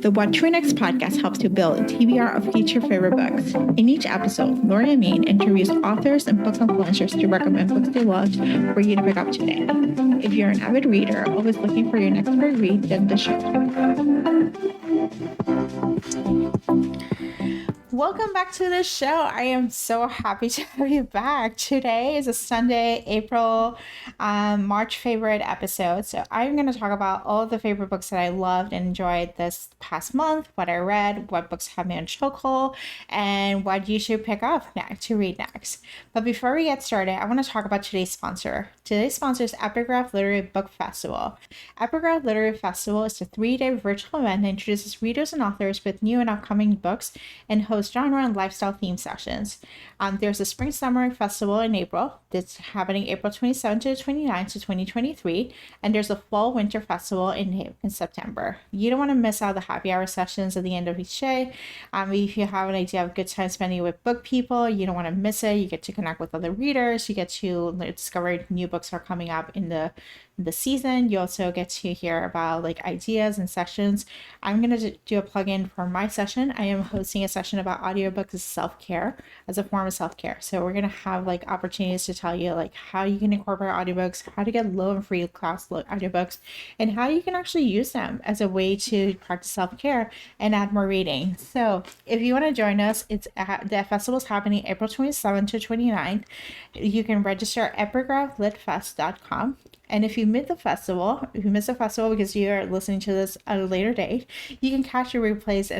The What to Read Next podcast helps you build a TBR of future favorite books. In each episode, Lori and Maine interviews authors and book influencers to recommend books they loved for you to pick up today. If you're an avid reader, always looking for your next great read, then the show. Welcome back to the show. I am so happy to have you back. Today is a Sunday, March favorite episode. So I'm going to talk about all of the favorite books that I loved and enjoyed this past month, what I read, what books have me on chokehold, and what you should pick up next to read next. But before we get started, I want to talk about today's sponsor. Today's sponsor is Epigraph Literary Book Festival. Epigraph Literary Festival is a 3-day virtual event that introduces readers and authors with new and upcoming books and hosts genre and lifestyle theme sessions. There's a Spring Summer Festival in April that's happening April 27th to 29th to 2023, and there's a Fall Winter Festival in September. You don't want to miss out the happy hour sessions at the end of each day. If you have an idea of a good time spending with book people, you don't want to miss it. You get to connect with other readers. You get to discover new books are coming up in the season. You also get to hear about ideas and sessions. I'm going to do a plug-in for my session. I am hosting a session about audiobooks as self-care, as a form of self-care. So we're going to have opportunities to tell you how you can incorporate audiobooks, how to get low and free class audiobooks, and how you can actually use them as a way to practice self-care and add more reading. So if you want to join us, the festival is happening April 27th to 29th. You can register at epigraphLitFest.com. And if you miss the festival because you're listening to this at a later date, you can catch your replays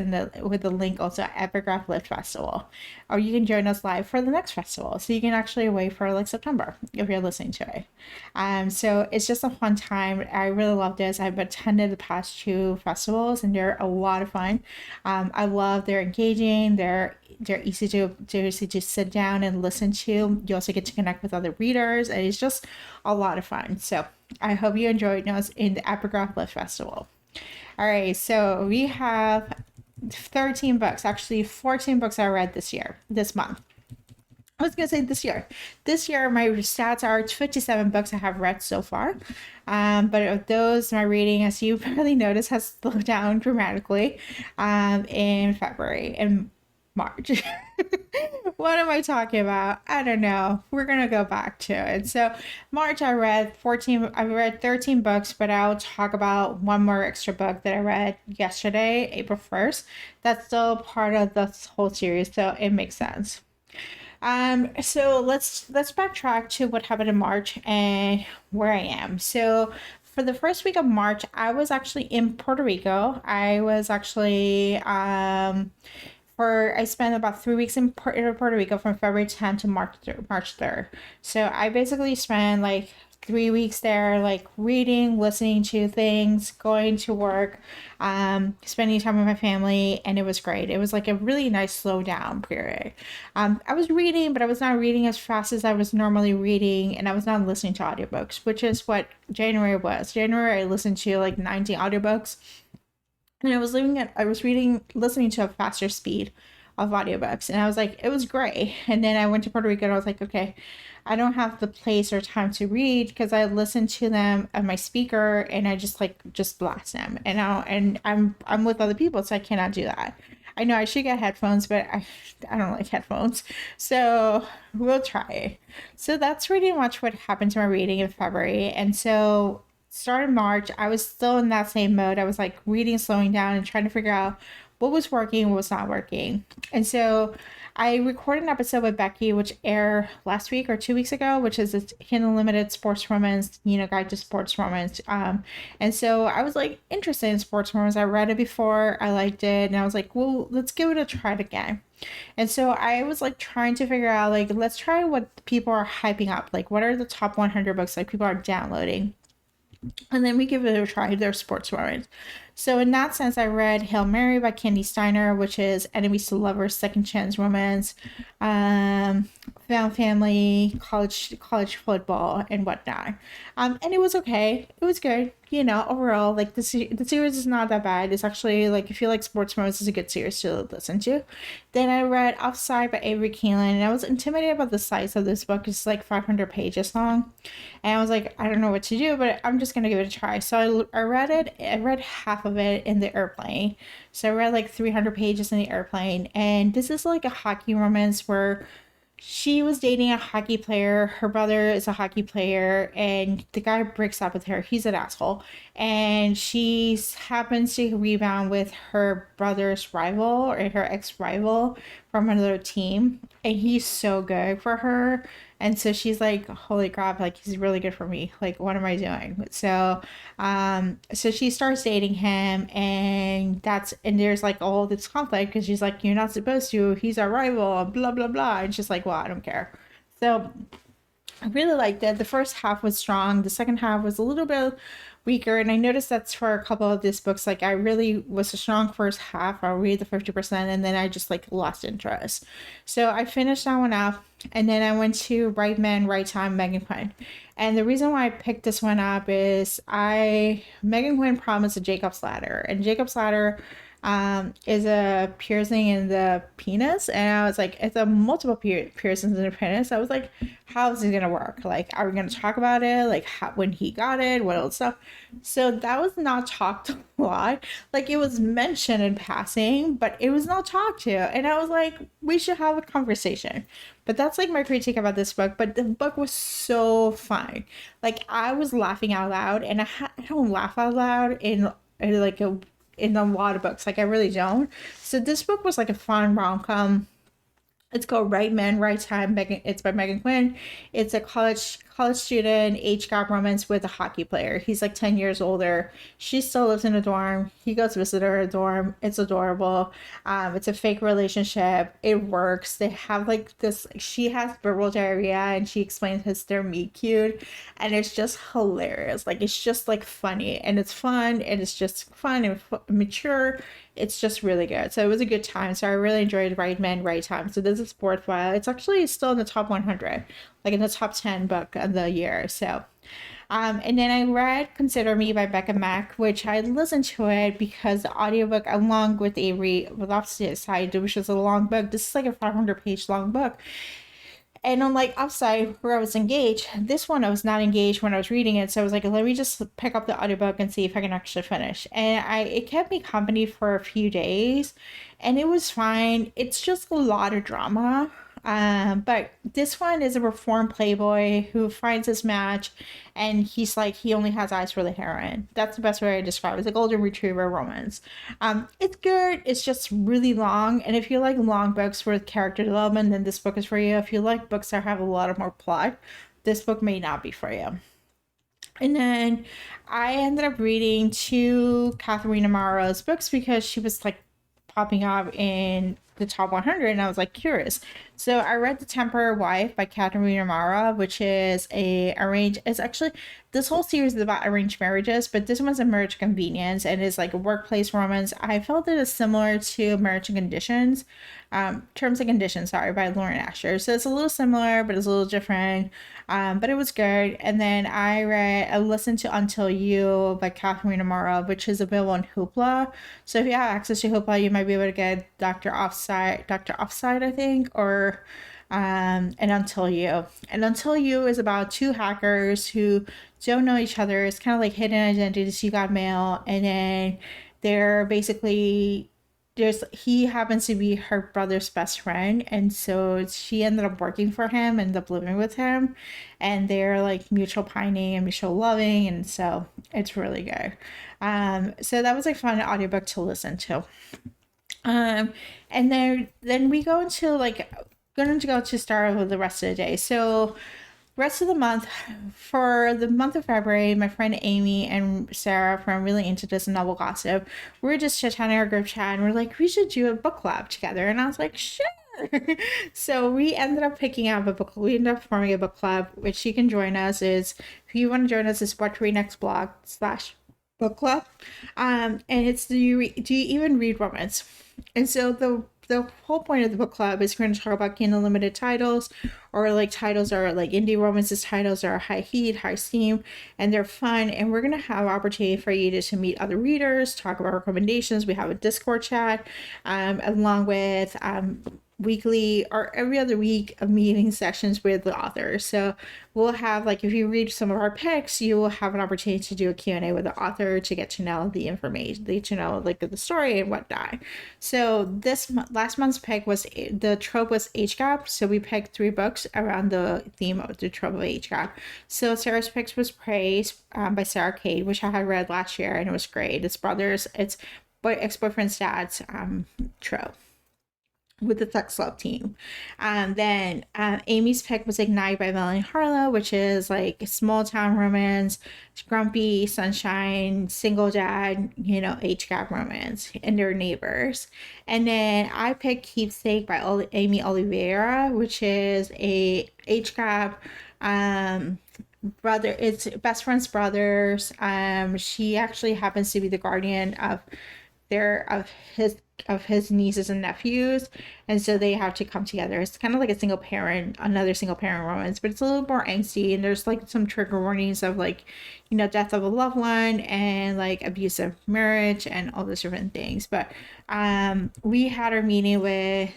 with the link also at Epigraph Lit Festival. Or you can join us live for the next festival. So you can actually wait for September if you're listening to it. So it's just a fun time. I really love this. I've attended the past 2 festivals and they're a lot of fun. I love they're engaging. They're easy to sit down and listen to. You also get to connect with other readers, and it's just a lot of fun. So I hope you enjoyed us in the Epigraph Lit Festival. All right, so we have 13 books, actually 14 books I read this month. I was going to say this year. This year, my stats are 57 books I have read so far. But of those, my reading, as you probably noticed, has slowed down dramatically in February and March. What am I talking about? I don't know. We're going to go back to it. So March, I read 13 books, but I'll talk about one more extra book that I read yesterday, April 1st. That's still part of the whole series, so it makes sense. So let's backtrack to what happened in March and where I am. So for the first week of March, I was actually in Puerto Rico. I was actually I spent about 3 weeks in Puerto Rico from February 10th to March 3rd. So I basically spent 3 weeks there, reading, listening to things, going to work, spending time with my family, and it was great. It was a really nice slow down period. I was reading, but I was not reading as fast as I was normally reading, and I was not listening to audiobooks, which is what January was. January, I listened to 19 audiobooks. And I was listening to a faster speed of audiobooks. And I was it was great. And then I went to Puerto Rico and I was okay, I don't have the place or time to read because I listen to them on my speaker and I just blast them. And I'm with other people, so I cannot do that. I know I should get headphones, but I don't like headphones. So we'll try it. So that's pretty much what happened to my reading in February. And so started March, I was still in that same mode. I was reading, slowing down, and trying to figure out what was working, what was not working. And so I recorded an episode with Becky, which aired last week or 2 weeks ago, which is a Kindle Unlimited sports romance, guide to sports romance. And so I was interested in sports romance. I read it before, I liked it, and I was well, let's give it a try again. And so I was trying to figure out let's try what people are hyping up. What are the top 100 books people are downloading? And then we give it a try. They're sports romance. So in that sense, I read Hail Mary by Candy Steiner, which is enemies to lovers, second chance romance, found family, college football, and whatnot. And it was okay. It was good. Overall, the series is not that bad. It's actually if you like sports romance, it's a good series to listen to. Then I read Offside by Avery Keelan, and I was intimidated about the size of this book. It's 500 pages long, and I was I don't know what to do, but I'm just gonna give it a try. So I read it. I read half of of it in the airplane. So I read like 300 pages in the airplane. And this is like a hockey romance where she was dating a hockey player. Her brother is a hockey player, and the guy breaks up with her. He's an asshole. And she happens to rebound with her brother's rival or her ex rival from another team. And he's so good for her. And so she's like, holy crap, like he's really good for me. Like, what am I doing? So she starts dating him, and there's like all this conflict because she's like, you're not supposed to, he's our rival, blah blah blah. And she's like, well, I don't care. So I really liked it. The first half was strong. The second half was a little bit weaker. And I noticed that's for a couple of these books. Like I really was a strong first half. I'll read the 50% and then I just like lost interest. So I finished that one up. And then I went to Right Man, Right Time, Megan Quinn. And the reason why I picked this one up is Megan Quinn promised a Jacob's Ladder. And Jacob's Ladder is a piercing in the penis. And I was like, it's a multiple piercings in the penis. I was like, how is it going to work? Like, are we going to talk about it? Like, when he got it, what else stuff? So that was not talked a lot. Like, it was mentioned in passing, but it was not talked to. And I was like, we should have a conversation. But that's like my critique about this book. But the book was so fun. Like, I was laughing out loud, and I don't laugh out loud in a lot of books. Like, I really don't. So this book was like a fun rom-com. It's called Right Man, Right Time. It's by Megan Quinn. It's a college student age gap romance with a hockey player. He's like 10 years older. She still lives in a dorm. He goes to visit her in a dorm. It's adorable. It's a fake relationship. It works. They have like this. She has verbal diarrhea, and she explains his their meet cute, and it's just hilarious. Like it's just like funny, and it's fun, and it's just fun and mature. It's just really good. So it was a good time. So I really enjoyed Right Man, Right Time. So this is worthwhile. It's actually still in the top 100, like in the top 10 book of the year. So, and then I read Consider Me by Becca Mack, which I listened to it because the audiobook, along with with Opposite Side, which was a long book. This is like a 500-page long book. And unlike Upside, where I was engaged, this one I was not engaged when I was reading it. So I was like, let me just pick up the audiobook and see if I can actually finish. And it kept me company for a few days, and it was fine. It's just a lot of drama. But this one is a reformed playboy who finds his match, and he's like, he only has eyes for the heroine. That's the best way I describe it. It's a golden retriever romance. It's good. It's just really long. And if you like long books with character development, then this book is for you. If you like books that have a lot of more plot, this book may not be for you. And then I ended up reading two Catherine Amara's books because she was like popping up in the top 100, and I was like curious. So I read The Temporary Wife by Catherine Amara, which is it's actually, this whole series is about arranged marriages, but this one's a marriage convenience and is like a workplace romance. I felt it is similar to Marriage and Conditions, Terms and Conditions, sorry, by Lauren Asher. So it's a little similar, but it's a little different. But it was good. And then I listened to Until You by Catherine Amara, which is available on Hoopla. So if you have access to Hoopla, you might be able to get Dr. Offside, I think, or and Until You. And Until You is about two hackers who don't know each other. It's kind of like hidden identities. You got mail, and then they're basically he happens to be her brother's best friend, and so she ended up working for him and ended up living with him, and they're like mutual pining and mutual loving, and so it's really good. So that was a fun audiobook to listen to. And then we go into going to go to start with the rest of the day. So rest of the month, for the month of February, my friend Amy and Sarah from Really Into This and Novel Gossip, we were just chit-chatting our group chat, and we're like, we should do a book club together. And I was like, sure. So we ended up we ended up forming a book club, which you can join us. If you want to join us, is What to Read Next blog / book club. And it's do you even read romance? And so the whole point of the book club is we're going to talk about Kindle Unlimited titles, or like titles are like indie romances titles are high heat, high steam, and they're fun. And we're going to have opportunity for you to meet other readers, talk about recommendations. We have a Discord chat, along with weekly or every other week of meeting sessions with the authors. So we'll have, like, if you read some of our picks, you will have an opportunity to do a Q&A with the author to get to know the information, to know like the story and whatnot. So this last month's pick was, the trope was age gap. So we picked 3 books around the theme of the trope of age gap. So Sarah's picks was Praise, by Sarah Kate, which I had read last year and it was great. It's ex-boyfriend's dad's trope with the sex love team. Then Amy's pick was Ignite by Melanie Harlow, which is like small town romance, grumpy, sunshine, single dad, age gap romance, and their neighbors. And then I picked Keepsake by Amy Oliveira, which is a age gap brother. It's best friends brothers. She actually happens to be the guardian of their of his nieces and nephews, and so they have to come together. It's kind of like another single parent romance, but it's a little more angsty, and there's like some trigger warnings of like, death of a loved one and like abusive marriage and all those different things. But we had our meeting with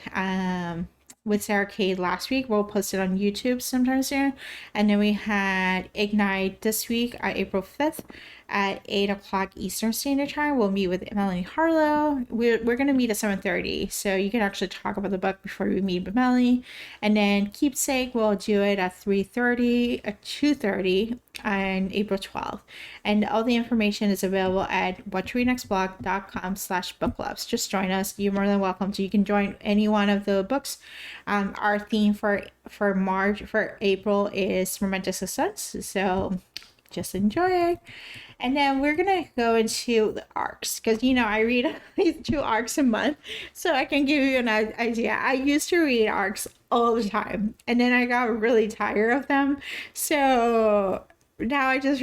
Sarah Kate last week. We'll post it on YouTube sometime soon. And then we had Ignite this week, April 5th at 8 o'clock Eastern Standard Time. We'll meet with Melanie Harlow. We're going to meet at 7:30, so you can actually talk about the book before we meet with Melanie. And then Keepsake, we'll do it at 3:30, at 2:30 on April 12th. And all the information is available at whattoreadnextblog.com/book clubs. Just join us. You're more than welcome to. You can join any one of the books. Our theme for April is romantic suspense, so just enjoy it. And then we're gonna go into the arcs, because I read these 2 arcs a month, so I can give you an idea. I used to read arcs all the time, and then I got really tired of them, so now I just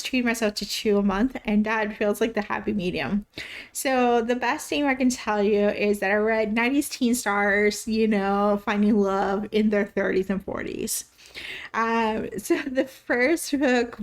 treat myself to 2 a month, and that feels like the happy medium. So the best thing I can tell you is that I read 90s teen stars, finding love in their 30s and 40s. So the first book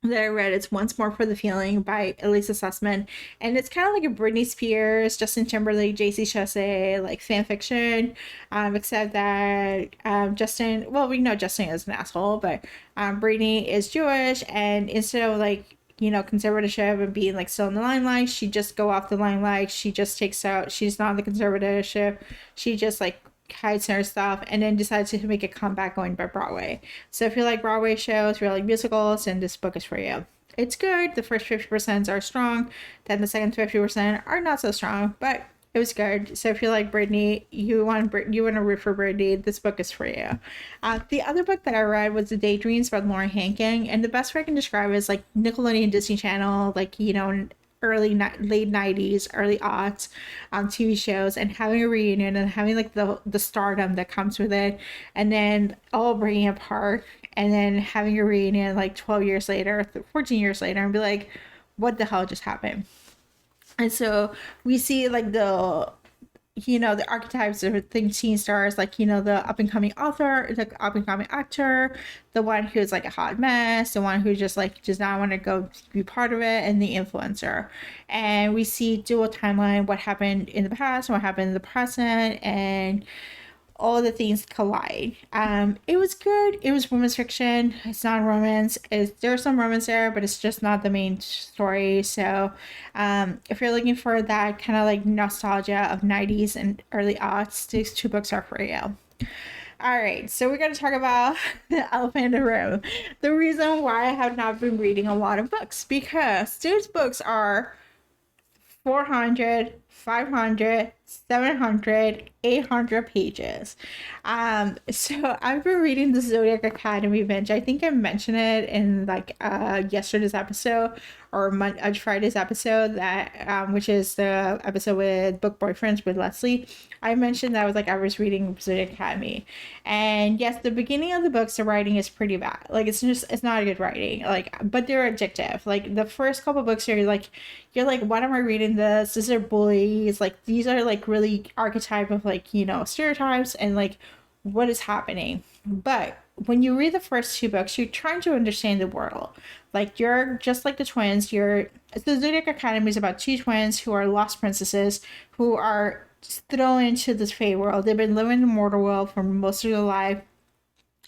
that I read is Once More for the Feeling by Elisa Sussman, and it's kind of like a Britney Spears, Justin Timberlake, JC Chasez like fan fiction, except that Justin, well, we know Justin is an asshole, but Britney is Jewish, and instead of like conservatorship and being like still in the limelight, she just go off the limelight. She just takes out. She's not in the conservatorship. She just like hides her stuff, and then decides to make a comeback going by Broadway. So if you like Broadway shows, if you like musicals, then this book is for you. It's good. The first 50% are strong, then the second 50% are not so strong, but it was good. So if you like Britney, you want to root for Britney, this book is for you. The other book that I read was The Daydreams by Lauren Hankin, and the best way I can describe it is like Nickelodeon, Disney Channel, like late 90s, early aughts TV shows, and having a reunion and having like the stardom that comes with it, and then all bringing apart, and then having a reunion like 12 years later, 14 years later, and be like, what the hell just happened? And so we see like the archetypes of teen stars, like, the up and coming author, the up and coming actor, the one who's like a hot mess, the one who just like does not want to go be part of it, and the influencer. And we see dual timeline, what happened in the past, what happened in the present, and all the things collide. It was good. It was women's fiction. It's not romance. There's some romance there, but it's just not the main story. So if you're looking for that kind of like nostalgia of 90s and early aughts, these 2 books are for you. All right, so we're going to talk about the elephant in the room. The reason why I have not been reading a lot of books, because those books are 400, 500, 700, 800 pages. So I've been reading the Zodiac Academy binge. I think I mentioned it in like yesterday's episode, or Friday's episode, that which is the episode with Book Boyfriends with Leslie. I mentioned that I was reading Zodiac Academy, and yes, the beginning of the books, the writing is pretty bad. Like it's not a good writing. Like, but they're addictive. Like the first couple books, you're like, why am I reading this? These are bullies. Like these are like really archetype of like stereotypes, and like what is happening. But when you read the first 2 books, you're trying to understand the world. Like you're just like the twins. The Zodiac Academy is about 2 twins who are lost princesses who are thrown into this Fey world. They've been living in the mortal world for most of their life,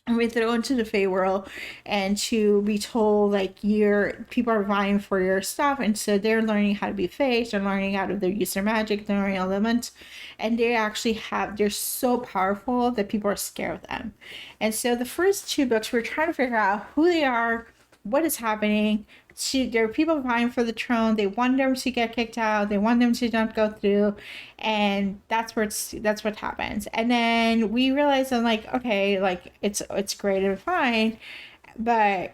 and we throw into the Fey world, and to be told like your people are vying for your stuff, and so they're learning how to be Fey. They're learning how to use their magic, they're learning elements, and they're so powerful that people are scared of them. And so the first two books, we're trying to figure out who they are, what is happening. There are people vying for the throne. They want them to get kicked out. They want them to not go through, and that's what happens. And then we realize, I'm like, okay, like it's great and fine, but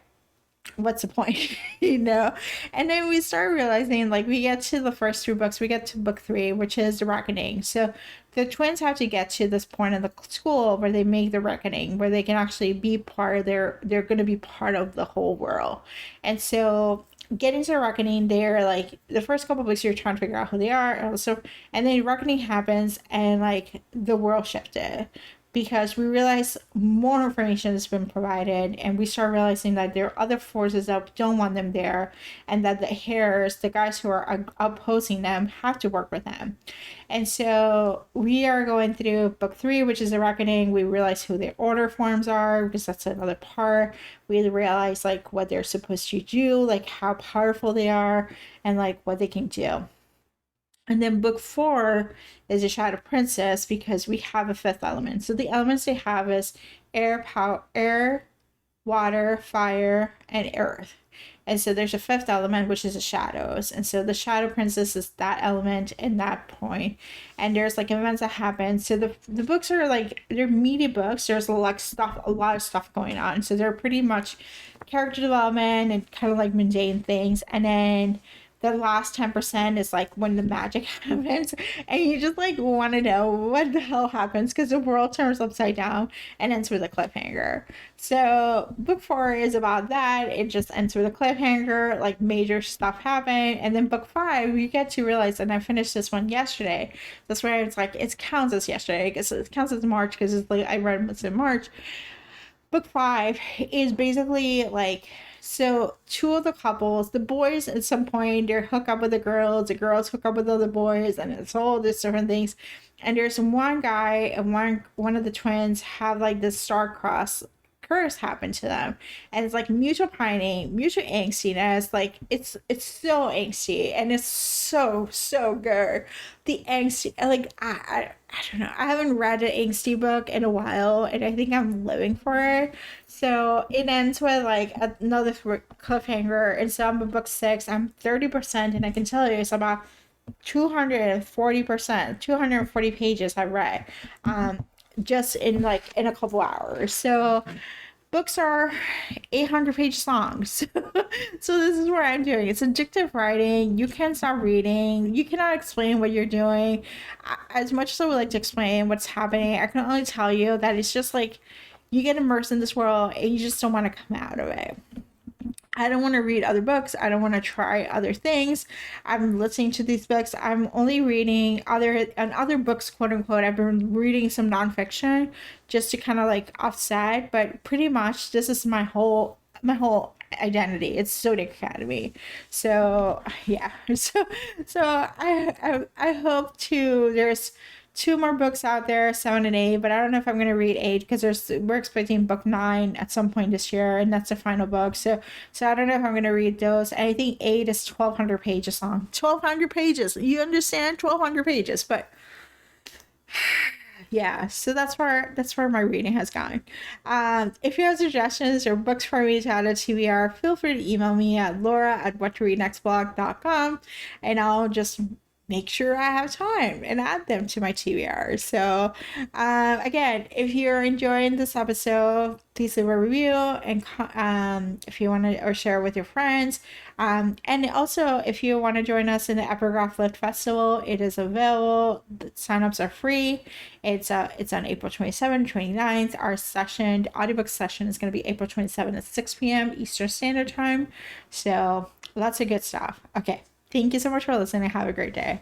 what's the point? you know and then we start realizing, like, we get to the first three books, we get to book three, which is the reckoning. So the twins have to get to this point in the school where they make the reckoning, where they can actually be part of they're going to be part of the whole world. And so getting to the reckoning, they're like, the first couple of books you're trying to figure out who they are, and then reckoning happens, and like the world shifted because we realize more information has been provided, and we start realizing that there are other forces that don't want them there, and that the heirs, the guys who are opposing them, have to work with them. And so we are going through book three, which is the reckoning. We realize who their order forms are, because that's another part. We realize like what they're supposed to do, like how powerful they are, and like what they can do. And then book four is a Shadow Princess, because we have a fifth element. So the elements they have is air, water, fire, and earth. And so there's a fifth element, which is the shadows. And so the Shadow Princess is that element in that point. And there's like events that happen. So the books are like, they're meaty books. There's a lot of stuff going on. So they're pretty much character development and kind of like mundane things. And then the last 10% is like when the magic happens, and you just like want to know what the hell happens, because the world turns upside down and ends with a cliffhanger. So book four is about that. It just ends with a cliffhanger, like major stuff happened. And then book five, you get to realize, and I finished this one yesterday. That's where it's like, it counts as yesterday, because it counts as March, because it's like I read it in March. Book five is basically like, so two of the couples, the boys at some point, they hook up with the girls hook up with other boys, and it's all these different things. And there's one guy and one of the twins have like this star-crossed curse happen to them, and it's like mutual pining, mutual angstiness. Like it's so angsty, and it's so good. The angsty, like I don't know, I haven't read an angsty book in a while, and I think I'm living for it. So it ends with like another cliffhanger, and so I'm at book six. I'm 30%, and I can tell you it's about 240%, 240 pages I read, just in a couple hours. So books are 800 pages long. So this is what I'm doing. It's addictive writing. You can't stop reading. You cannot explain what you're doing. As much as I would like to explain what's happening, I can only tell you that it's just like you get immersed in this world and you just don't want to come out of it. I don't want to read other books. I don't want to try other things. I'm listening to these books. I'm only reading other books, quote unquote. I've been reading some nonfiction just to kind of like offset, but pretty much this is my whole identity. It's Zodiac Academy. So yeah. So I hope there's two more books out there, 7 and 8, but I don't know if I'm gonna read 8, because we're expecting book 9 at some point this year, and that's the final book. So I don't know if I'm gonna read those. And I think 8 is 1,200 pages long. 1,200 pages. You understand? 1,200 pages. But yeah, so that's where my reading has gone. If you have suggestions or books for me to add to TBR, feel free to email me at laura@whattoreadnextblog.com, and I'll just make sure I have time and add them to my TBR. So again, if you're enjoying this episode, please leave a review, and if you want to, or share with your friends. And also, if you want to join us in the Epigraph Lit Festival, it is available. The signups are free. It's on April 27th, 29th. Our session, the audiobook session, is going to be April 27th at 6 p.m. Eastern Standard Time. So lots of good stuff. Okay. Thank you so much for listening. Have a great day.